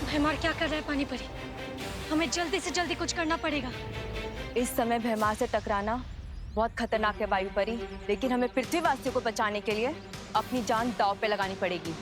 भैमार क्या कर रहा है पानी परी? हमें जल्दी से जल्दी कुछ करना पड़ेगा। इस समय भैमार से टकराना बहुत खतरनाक है वायु परी, लेकिन हमें पृथ्वीवासियों को बचाने के लिए अपनी जान दांव पे लगानी पड़ेगी।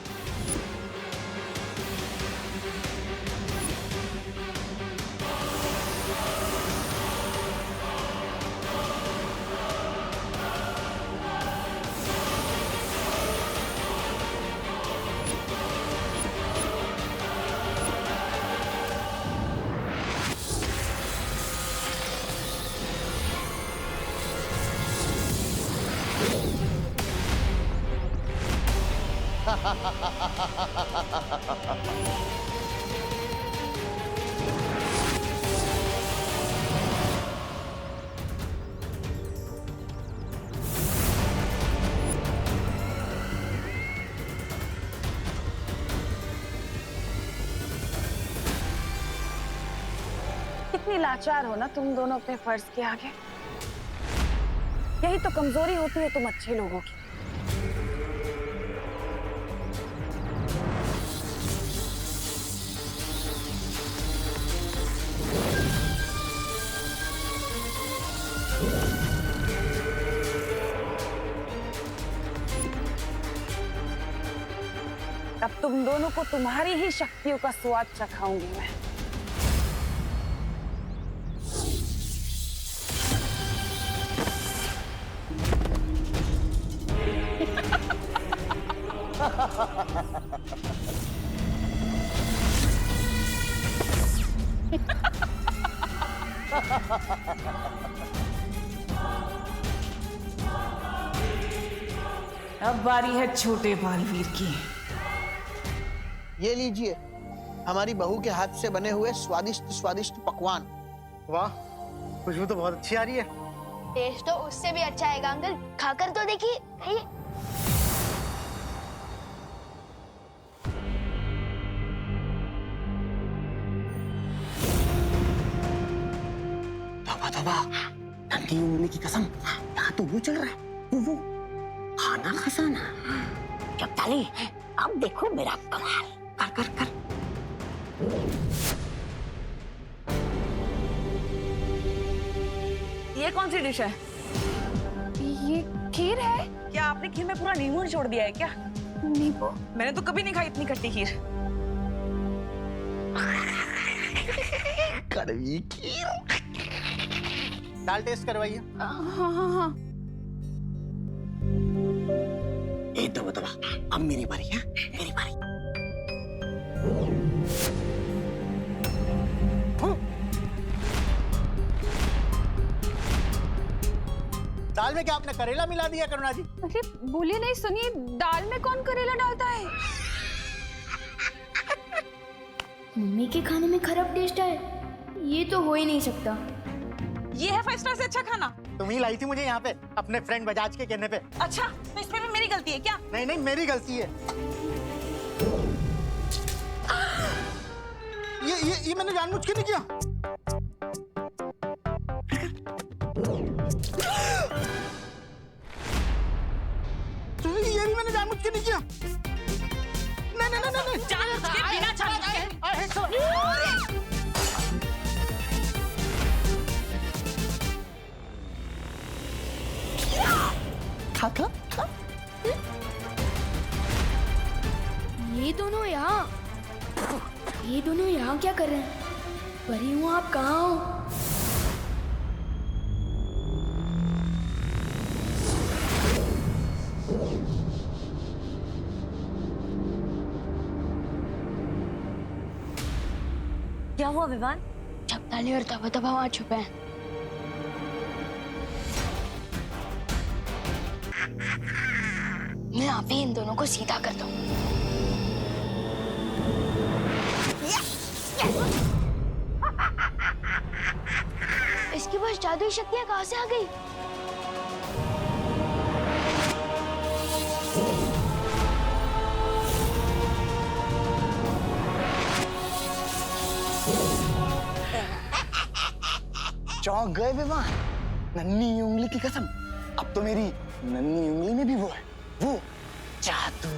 कितनी लाचार हो ना तुम दोनों अपने फर्ज के आगे। यही तो कमजोरी होती है तुम अच्छे लोगों की। अब तुम दोनों को तुम्हारी ही शक्तियों का स्वाद चखाऊंगी मैं। अब बारी है छोटे बालवीर की। ये लीजिए हमारी बहू के हाथ से बने हुए स्वादिष्ट स्वादिष्ट पकवान। वाह, खुशबू तो बहुत अच्छी आ रही है। टेस्ट तो उससे भी अच्छा आएगा अंकल, खाकर तो देखिए। खाइए। तोबा तोबा, नन्ही उंगली की कसम, यहाँ तो वो चल रहा है, वो खाना खजाना। चपताली, अब देखो मेरा कमाल। कर कर कर। ये कौन सी डिश है? ये खीर है? क्या आपने खीर में पूरा नींबू छोड़ दिया है क्या? नींबू? मैंने तो कभी नहीं खाई इतनी खट्टी खीर। कड़वी खीर। दाल टेस्ट करवाइए। हाँ। ए तोबा तोबा, अब मेरी बारी है, मेरी बारी। दाल में क्या आपने करेला मिला दिया करुणा जी? अरे बोलिए नहीं, सुनिए, दाल में कौन करेला डालता है? मम्मी के खाने में खराब टेस्ट है, ये तो हो ही नहीं सकता। ये है 5 स्टार से अच्छा खाना। तुम ही लाई थी मुझे यहाँ पे अपने फ्रेंड बजाज के कहने पे। अच्छा, तो इसमें भी मेरी गलती है क्या? नहीं नहीं, मेरी गलती है। ये मैंने जानबूझ के नहीं किया। ये भी मैंने जानबूझ के नहीं किया। नहीं। जानबूझ के, बिना जानबूझ के। खा। ये दोनों यहाँ क्या कर रहे हैं? परी हूँ, आप कहाँ हो? क्या हुआ विवान? चपताली और तबा तबा वहाँ छुपे हैं। मैं आप ही इन दोनों को सीधा करता हूँ। इसके पास जादुई शक्तियाँ कहाँ से आ गई? चौंक गए विवान, नन्ही उंगली की कसम। अब तो मेरी नन्ही उंगली में भी वो है, वो जादू।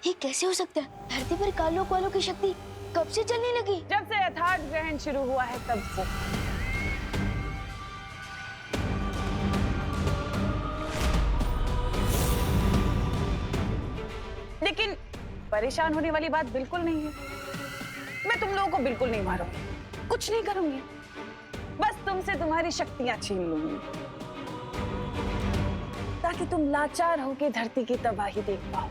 ये कैसे हो सकता है? धरती पर काल लोक वालों की शक्ति कब से चलने लगी? जब से यथार्थ ग्रहण शुरू हुआ है तब से। लेकिन परेशान होने वाली बात बिल्कुल नहीं है। मैं तुम लोगों को बिल्कुल नहीं मारूंगी, कुछ नहीं करूंगी, बस तुमसे तुम्हारी शक्तियां छीन लूंगी ताकि तुम लाचार होकर धरती की तबाही देख पाओ।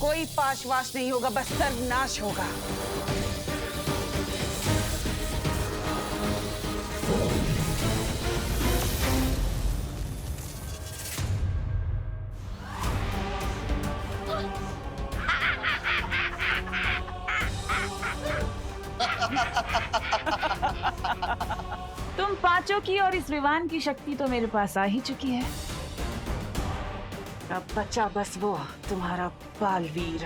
कोई पाशवाश नहीं होगा, बस सर्वनाश होगा। तुम पांचों की और इस विवान की शक्ति तो मेरे पास आ ही चुकी है। अब बचा बस वो तुम्हारा बालवीर।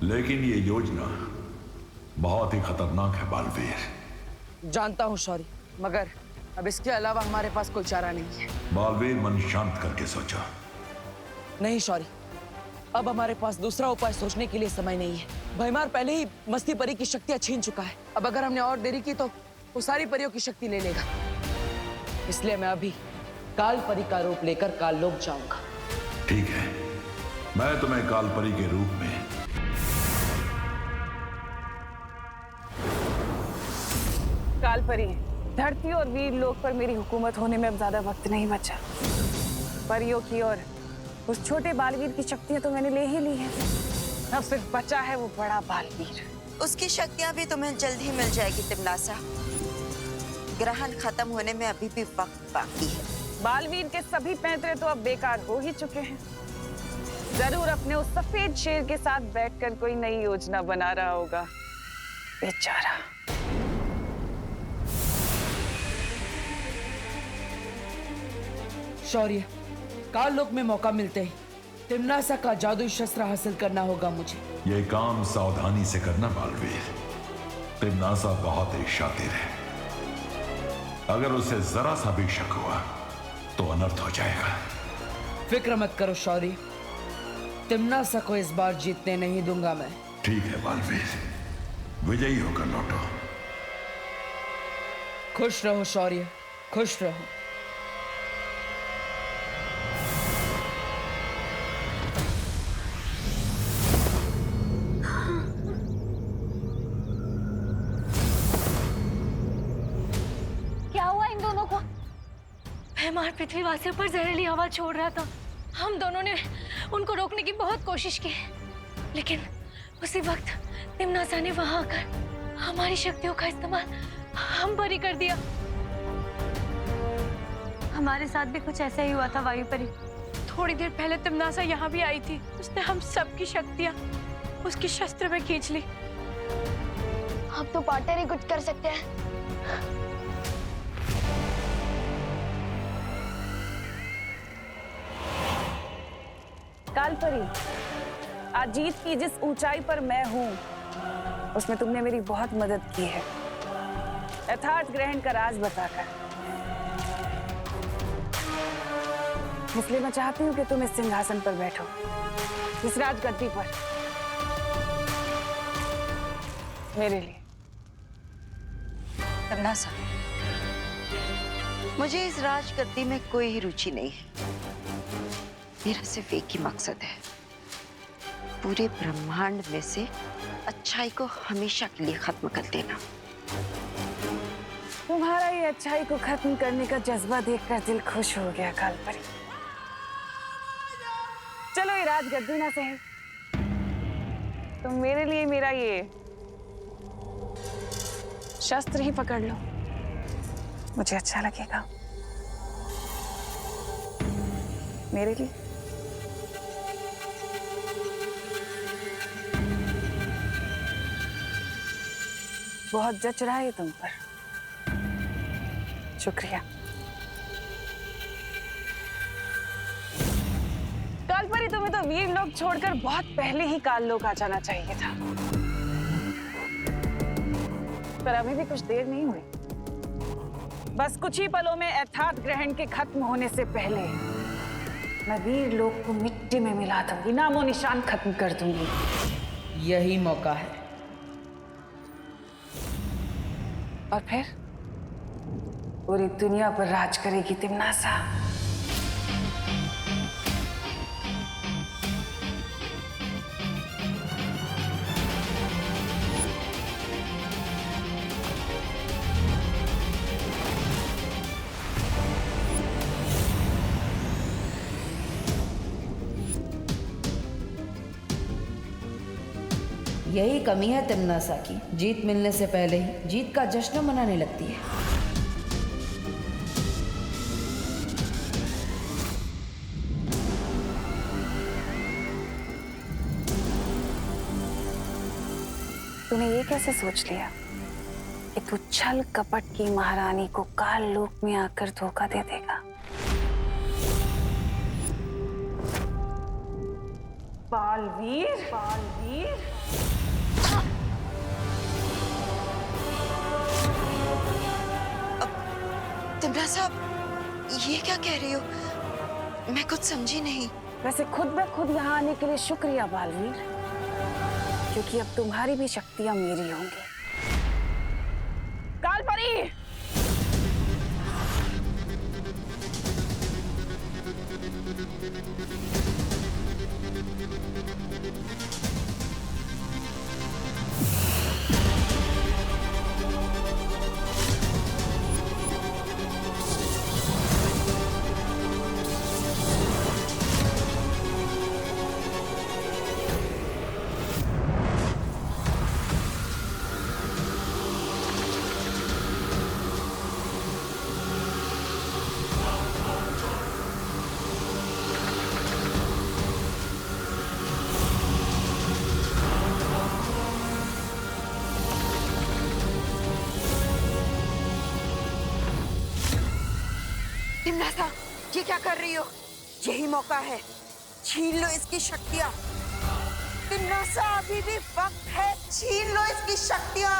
लेकिन ये योजना बहुत ही खतरनाक है बालवीर। जानता हूँ शौरी, मगर अब इसके अलावा हमारे पास कोई चारा नहीं है। बालवीर, मन शांत करके सोचो। नहीं शौरी, अब हमारे पास दूसरा उपाय सोचने के लिए समय नहीं है। भैमार पहले ही मस्ती परी की शक्तियां छीन चुका है। अब अगर हमने और देरी की तो वो सारी परियों की शक्ति ले लेगा। इसलिए मैं अभी काल परी का रूप लेकर काल लोक जाऊंगा। ठीक है, मैं तुम्हें काल परी के रूप में काल परी, धरती और वीर लोक पर मेरी हुकूमत होने में अब ज्यादा वक्त नहीं बचा। परियों की और उस छोटे बालवीर की शक्तियां तो मैंने ले ही ली हैं। अब सिर्फ बचा है वो बड़ा बालवीर। उसकी शक्तियां भी तुम्हें जल्द ही मिल जाएगी तिमनासा। ग्रहण खत्म होने में अभी भी वक्त बाकी है। बालवीर के सभी पैंतरे तो अब बेकार हो ही चुके हैं। जरूर अपने उस सफेद शेर के साथ बैठकर कोई नई योजना बना रहा होगा बेचारा। शौर्य, काल लोक में मौका मिलते ही तिमनासा का जादुई शस्त्र हासिल करना होगा मुझे। ये काम सावधानी से करना बालवीर। तिमनासा बहुत ही शातिर है, अगर उसे जरा सा भी शक हुआ तो अनर्थ हो जाएगा। फिक्र मत करो शौर्य, तिमनासा को इस बार जीतने नहीं दूंगा मैं। ठीक है बालवीर, विजयी होकर लौटो। खुश रहो शौर्य, खुश रहो। भैमार पृथ्वीवासियों पर जहरीली हवा छोड़ रहा था। हम दोनों ने उनको रोकने की बहुत कोशिश की, लेकिन उसी वक्त तिमनासा ने वहां आकर हमारी शक्तियों का इस्तेमाल हम पर ही कर दिया। हमारे साथ भी कुछ ऐसा ही हुआ था वायु परी। थोड़ी देर पहले तिमनासा यहाँ भी आई थी। उसने हम सबकी शक्तियाँ उसके शस्त्र में खींच ली। अब तो पार्टनर ही कुछ कर सकते हैं। कालपरी, आज जीत की जिस ऊंचाई पर मैं हूं, उसमें तुमने मेरी बहुत मदद की है, यथार्थ ग्रहण का राज बताकर। इसलिए मैं चाहती हूं कि तुम इस सिंहासन पर बैठो, इस राजगद्दी पर, मेरे लिए। तिमनासा, मुझे इस राजगद्दी में कोई रुचि नहीं है। मेरा सिर्फ एक ही मकसद है, पूरे ब्रह्मांड में से अच्छाई को हमेशा के लिए खत्म कर देना। तुम्हारा ये अच्छाई को खत्म करने का जज्बा देखकर दिल खुश हो गया कालपरी। चलो कोई राजगद्दी ना सहे तो मेरे लिए मेरा ये शस्त्र ही पकड़ लो, मुझे अच्छा लगेगा। मेरे लिए बहुत जच रहा है तुम पर, शुक्रिया। कालपरी, तुम्हें तो वीर लोग छोड़कर बहुत पहले ही काल लोग आ जाना चाहिए था, पर अभी भी कुछ देर नहीं हुई। बस कुछ ही पलों में अर्थात ग्रहण के खत्म होने से पहले मैं वीर लोग को मिट्टी में मिला दूंगी, नामो निशान खत्म कर दूंगी। यही मौका है। और फिर पूरी दुनिया पर राज करेगी तिम्नासा। यही कमी है तिम्नासा की, जीत मिलने से पहले ही जीत का जश्न मनाने लगती है। तूने ये कैसे सोच लिया कि तू छल कपट की महारानी को काल लोक में आकर धोखा दे देगा? बालवीर, बालवीर, तिम्नासा, ये क्या कह रही हो? मैं कुछ समझी नहीं। वैसे खुद ब खुद यहाँ आने के लिए शुक्रिया बालवीर, क्योंकि अब तुम्हारी भी शक्तियां मेरी होंगी। कालपरी, तिम्नासा, ये क्या कर रही हो? यही मौका है, छीन लो इसकी शक्तियां। तिम्नासा, अभी भी वक्त है, छीन लो इसकी शक्तियां।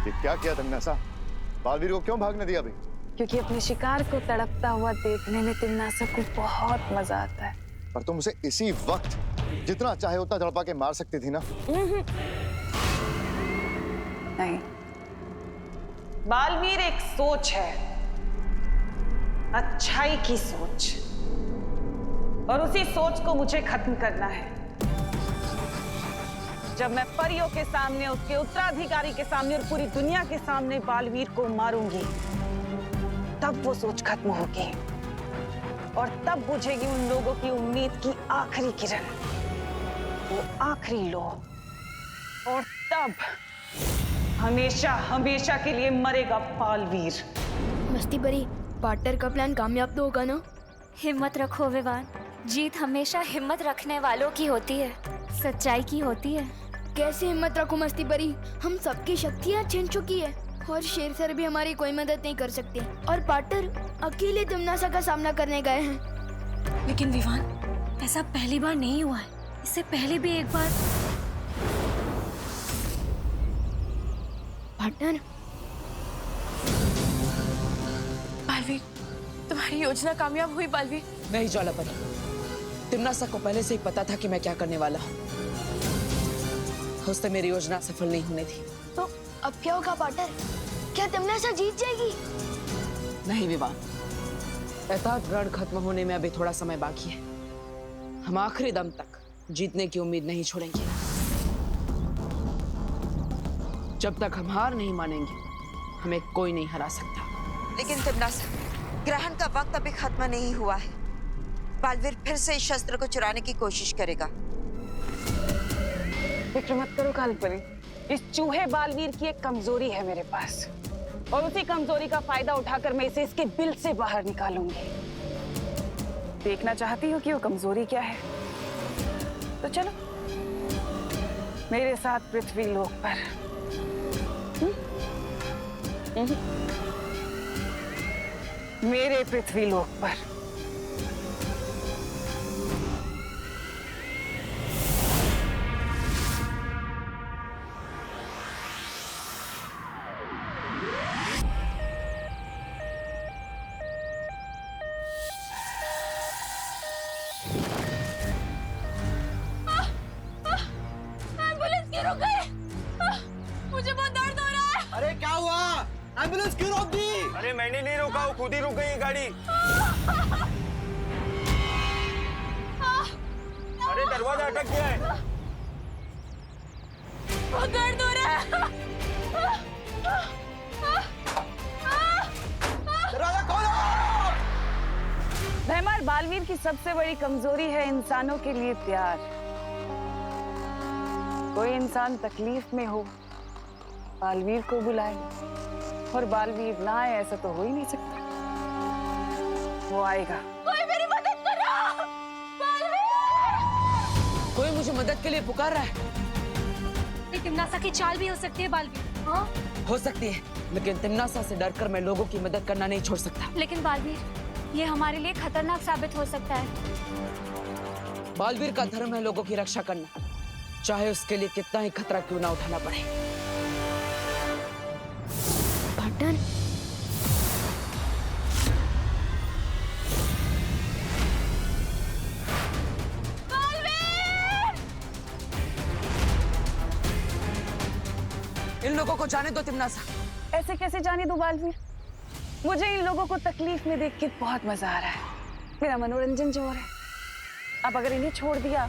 ये क्या किया तिम्नासा? बालवीर को क्यों भागने दिया अभी? क्योंकि अपने शिकार को तड़पता हुआ देखने में तिम्नासा को बहुत मजा आता है। पर तुम उसे इसी वक्त जितना चाहे उतना तड़पा के मार सकती थी ना? नहीं, बालवीर एक सोच है, अच्छाई की सोच, और उसी सोच को मुझे खत्म करना है। जब मैं परियों के सामने, उसके उत्तराधिकारी के सामने और पूरी दुनिया के सामने बालवीर को मारूंगी, तब वो सोच खत्म होगी और तब बुझेगी उन लोगों की उम्मीद की आखिरी किरण, वो आखिरी लो, और तब हमेशा हमेशा के लिए मरेगा बालवीर। मस्ती परी, पार्टनर का प्लान कामयाब तो होगा ना? हिम्मत रखो विवान, जीत हमेशा हिम्मत रखने वालों की होती है, सच्चाई की होती है। कैसे हिम्मत रखो मस्ती परी? हम सबकी शक्तियाँ छिन चुकी है और शेर सर भी हमारी कोई मदद नहीं कर सकते, और पार्टनर अकेले तिम्नासा का सामना करने गए हैं। लेकिन विवान, ऐसा पहली बार नहीं हुआ है, इससे पहले भी एक बार। पार्टनर, बालवीर, तुम्हारी योजना कामयाब हुई बालवीर। नहीं ज्वालापरी, तिम्नासा को पहले से ही पता था कि मैं क्या करने वाला हूँ। उससे मेरी योजना सफल नहीं होने दी। तो अब क्या होगा पार्टनर? क्या तिम्नासा जीत जाएगी? नहीं विवान, अर्थात रण खत्म होने में अभी थोड़ा समय बाकी है। हम आखिरी दम तक जीतने की उम्मीद नहीं छोड़ेंगे। जब तक हम हार नहीं मानेंगे हमें कोई नहीं हरा सकता। लेकिन तिमनासा, ग्रहण का वक्त अभी खत्म नहीं हुआ है। बालवीर फिर से इस शस्त्र को चुराने की कोशिश करेगा। फिक्र मत करो कालपरी, इस चूहे बालवीर की एक कमजोरी है मेरे पास, और उसी कमजोरी का फायदा उठाकर मैं इसे इसके बिल से बाहर निकालूंगी। देखना चाहती हो कि वो कमजोरी क्या है? तो चलो मेरे साथ पृथ्वी लोक पर। मेरे पृथ्वी लोक पर। एम्बुलेंस क्यों रुक गई? मुझे बहुत दर्द हो रहा है। अरे क्या हुआ? एम्बुलेंस क्यों रोक दी? अरे मैंने नहीं रोका, वो खुद ही रुक गई गाड़ी। अरे दरवाजा अटक गया है। बहुत दर्द हो रहा है। दरवाजा खोलो! भैमार, बालवीर की सबसे बड़ी कमजोरी है इंसानों के लिए प्यार। कोई इंसान तकलीफ में हो, बालवीर को बुलाए, और बालवीर ना आए ऐसा तो हो ही नहीं सकता। वो आएगा। कोई मेरी मदद करो! बालवीर! कोई मुझे मदद के लिए पुकार रहा है। ये तिमनासा की चाल भी हो सकती है बालवीर। हाँ? हो सकती है, लेकिन तिमनासा से डरकर मैं लोगों की मदद करना नहीं छोड़ सकता। लेकिन बालवीर, ये हमारे लिए खतरनाक साबित हो सकता है। बालवीर का धर्म है लोगों की रक्षा करना, चाहे उसके लिए कितना ही खतरा क्यों ना उठाना पड़े। पार्टनर, इन लोगों को जाने दो तिमनासा। ऐसे कैसे जाने दो बालवीर? मुझे इन लोगों को तकलीफ में देख के बहुत मजा आ रहा है। मेरा मनोरंजन जो हो रहा है। अब अगर इन्हें छोड़ दिया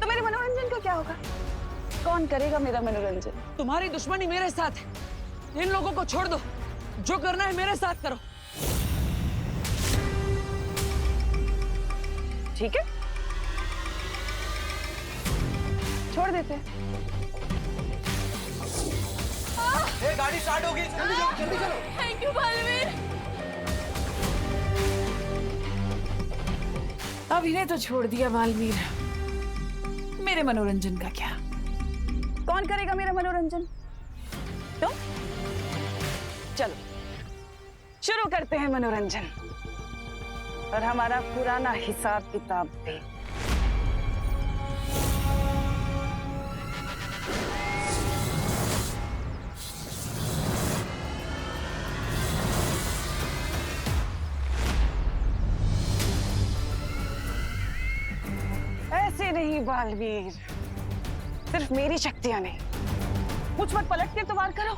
तो मेरे मनोरंजन का क्या होगा? कौन करेगा मेरा मनोरंजन? तुम्हारी दुश्मनी मेरे साथ है। इन लोगों को छोड़ दो, जो करना है मेरे साथ करो। ठीक है, छोड़ देते हैं। ये गाड़ी स्टार्ट होगी, जल्दी चलो, जल्दी चलो। Thank you Baalveer. अब इन्हें तो छोड़ दिया बालवीर, मेरे मनोरंजन का क्या? कौन करेगा मेरा मनोरंजन? तुम? चलो शुरू करते हैं मनोरंजन, और हमारा पुराना हिसाब किताब भी। ऐसे नहीं बालवीर, सिर्फ मेरी शक्तियां नहीं, मुझ पर पलट के तो वार करो।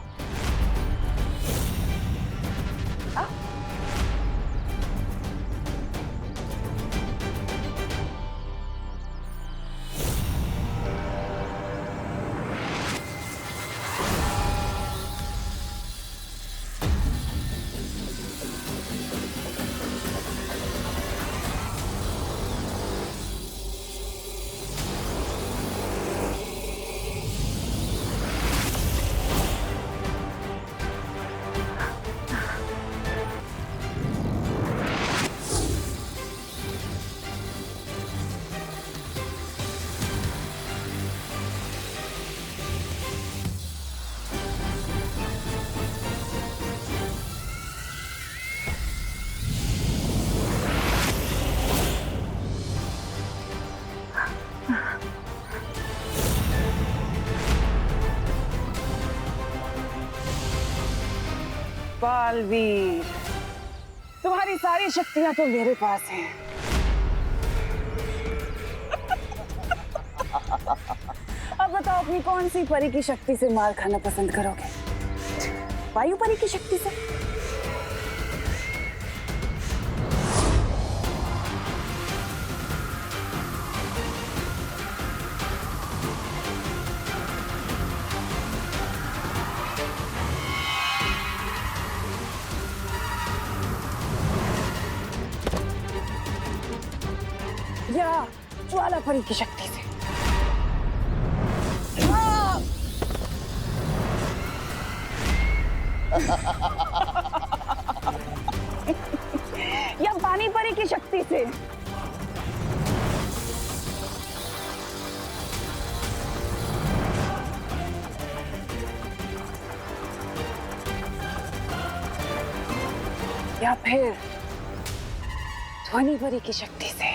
आ? बालवीर, तुम्हारी सारी शक्तियां तो मेरे पास हैं। अब बताओ अपनी कौन सी परी की शक्ति से मार खाना पसंद करोगे? वायु परी की शक्ति से? या ज्वाला परी की शक्ति से। या पानी परी की शक्ति से। या फिर ध्वनि परी की शक्ति से।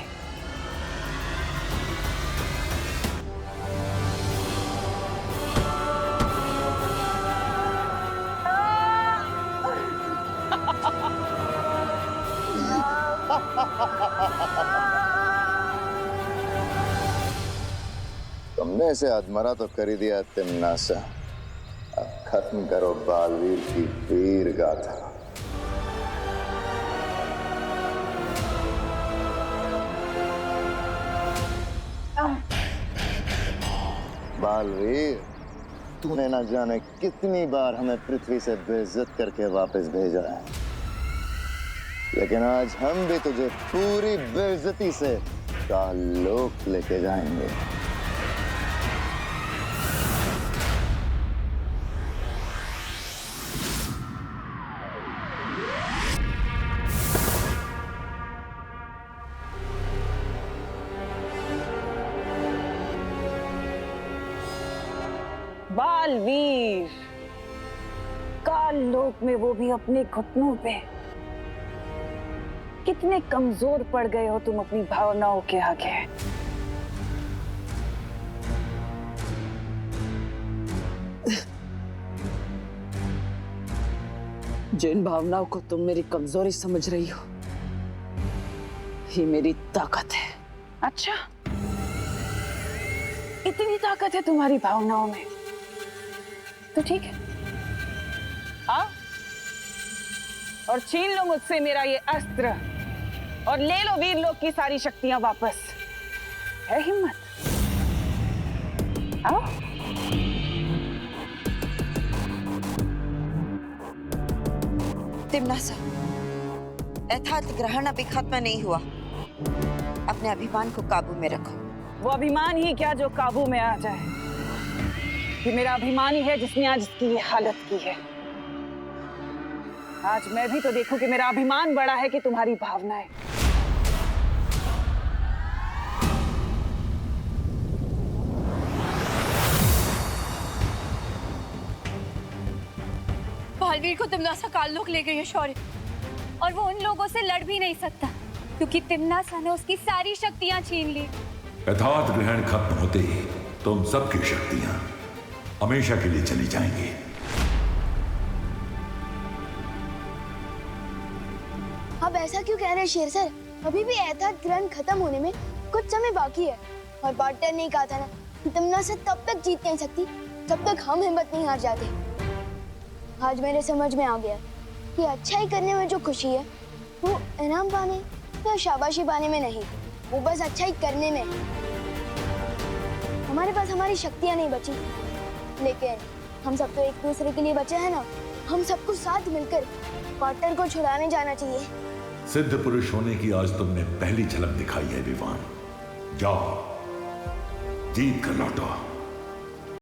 तुमने इसे अधमरा तो कर ही दिया तिमनासा। अब खत्म करो बालवीर की वीर गाथा। बालवीर, तूने ना जाने कितनी बार हमें पृथ्वी से बेइज्जत करके वापस भेजा है, लेकिन आज हम भी तुझे पूरी बेइज्जती से कालोक लेके जाएंगे। बालवीर, काल लोक में वो भी अपने घुटनों पे। कितने कमजोर पड़ गए हो तुम अपनी भावनाओं के आगे। जिन भावनाओं को तुम मेरी कमजोरी समझ रही हो, ये मेरी ताकत है। अच्छा, इतनी ताकत है तुम्हारी भावनाओं में, तो ठीक है, आओ और छीन लो मुझसे मेरा ये अस्त्र और ले लो वीर लोक की सारी शक्तियां वापस। है हिम्मत? आओ। तिमनासा, यथार्थ ग्रहण अभी खत्म नहीं हुआ। अपने अभिमान को काबू में रखो। वो अभिमान ही क्या जो काबू में आ जाए। कि मेरा अभिमान ही है जिसने आज इसकी ये हालत की है। आज मैं भी तो देखूं कि मेरा अभिमान बड़ा है कि तुम्हारी भावनाएं। बालवीर को तिमनासा काललोक ले गई है शौर्य, और वो उन लोगों से लड़ भी नहीं सकता क्योंकि तिमनासा ने उसकी सारी शक्तियां छीन ली। यथार्थ ग्रहण खत्म होते ही तुम सबकी शक्तियां हमेशा के लिए चली जाएंगी। अब ऐसा क्यों कह रहे हैं शेर सर? अभी भी यथार्थ ग्रहण खत्म होने में कुछ समय बाकी है, और पार्टनर ने कहा था ना कि तिमनासा तब तक जीत नहीं सकती जब तक हम हिम्मत नहीं हार जाते। आज मेरे समझ में आ गया कि अच्छाई करने में जो खुशी है वो इनाम पाने या शाबाशी पाने में नहीं, वो बस अच्छाई करने में। हमारे पास हमारी शक्तियां नहीं बची, लेकिन हम सब तो एक दूसरे के लिए बचे हैं ना। हम सबको साथ मिलकर पार्टनर को छुड़ाने जाना चाहिए। सिद्ध पुरुष होने की आज तुमने पहली झलक दिखाई है विवान। जाओ, जीत कर लौटो।